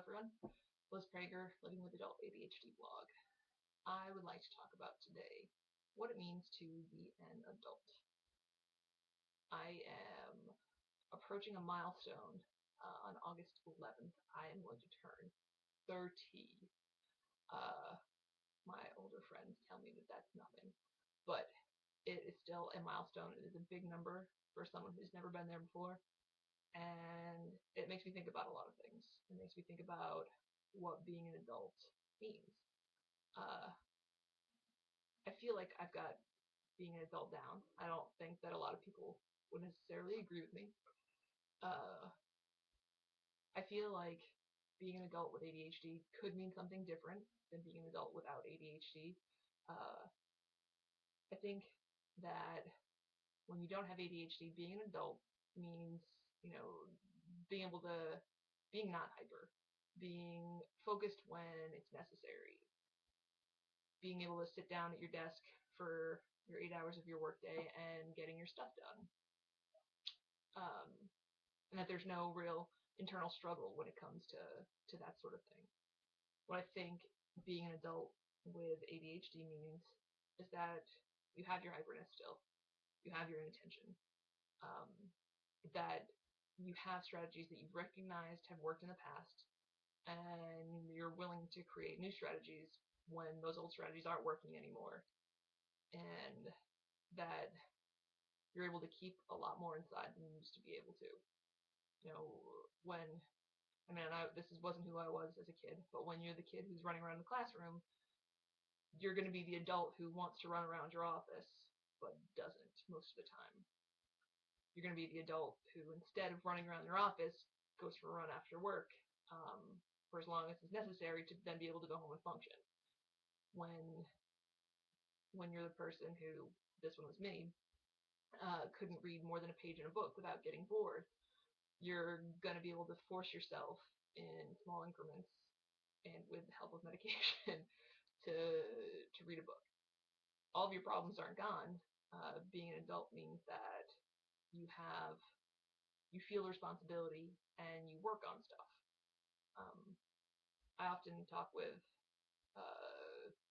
everyone. Liz Prager, Living with Adult ADHD blog. I would like to talk about today what it means to be an adult. I am approaching a milestone on August 11th. I am going to turn 30. My older friends tell me that that's nothing, but it is still a milestone. It is a big number for someone who's never been there before. And it makes me think about a lot of things. It makes me think about what being an adult means. I feel like I've got being an adult down. I don't think that a lot of people would necessarily agree with me. I feel like being an adult with ADHD could mean something different than being an adult without ADHD. I think that when you don't have ADHD, being an adult means, being able to, being not hyper, being focused when it's necessary, being able to sit down at your desk for your 8 hours of your workday and getting your stuff done. And that there's no real internal struggle when it comes to that sort of thing. What I think being an adult with ADHD means is that you have your hyperness still, you have your inattention, that you have strategies that you've recognized have worked in the past, and you're willing to create new strategies when those old strategies aren't working anymore, and that you're able to keep a lot more inside than you used to be able to. This wasn't who I was as a kid, but when you're the kid who's running around the classroom, you're going to be the adult who wants to run around your office, but doesn't most of the time. You're going to be the adult who, instead of running around your office, goes for a run after work, for as long as is necessary to then be able to go home and function. When you're the person who, this one was me, couldn't read more than a page in a book without getting bored, you're going to be able to force yourself in small increments and with the help of medication to read a book. All of your problems aren't gone. Being an adult means that you feel responsibility and you work on stuff. I often talk with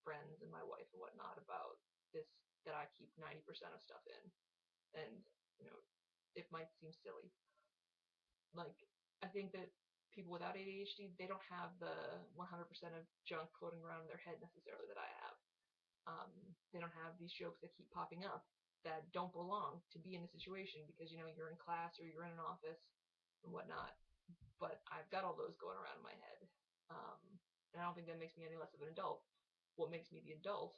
friends and my wife and whatnot about this, that I keep 90% of stuff in, and it might seem silly. Like, I think that people without ADHD, they don't have the 100% of junk floating around in their head necessarily that I have. They don't have these jokes that keep popping up that don't belong to be in a situation because you're in class or you're in an office and whatnot. But I've got all those going around in my head, and I don't think that makes me any less of an adult. What makes me the adult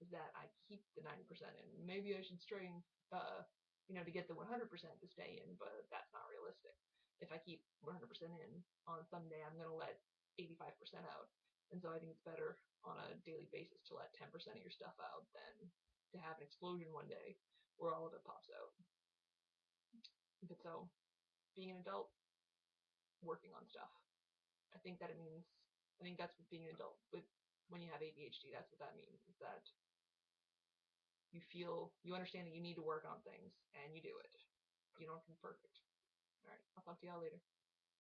is that I keep the 90% in. Maybe I should strain, to get the 100% to stay in, but that's not realistic. If I keep 100% in, on Sunday I'm going to let 85% out. And so I think it's better on a daily basis to let 10% of your stuff out than to have an explosion one day where all of it pops out. But so, being an adult, working on stuff. I think that's what being an adult with, when you have ADHD, that's what that means, is that you understand that you need to work on things, and you do it. You don't have to be perfect. Alright, I'll talk to y'all later.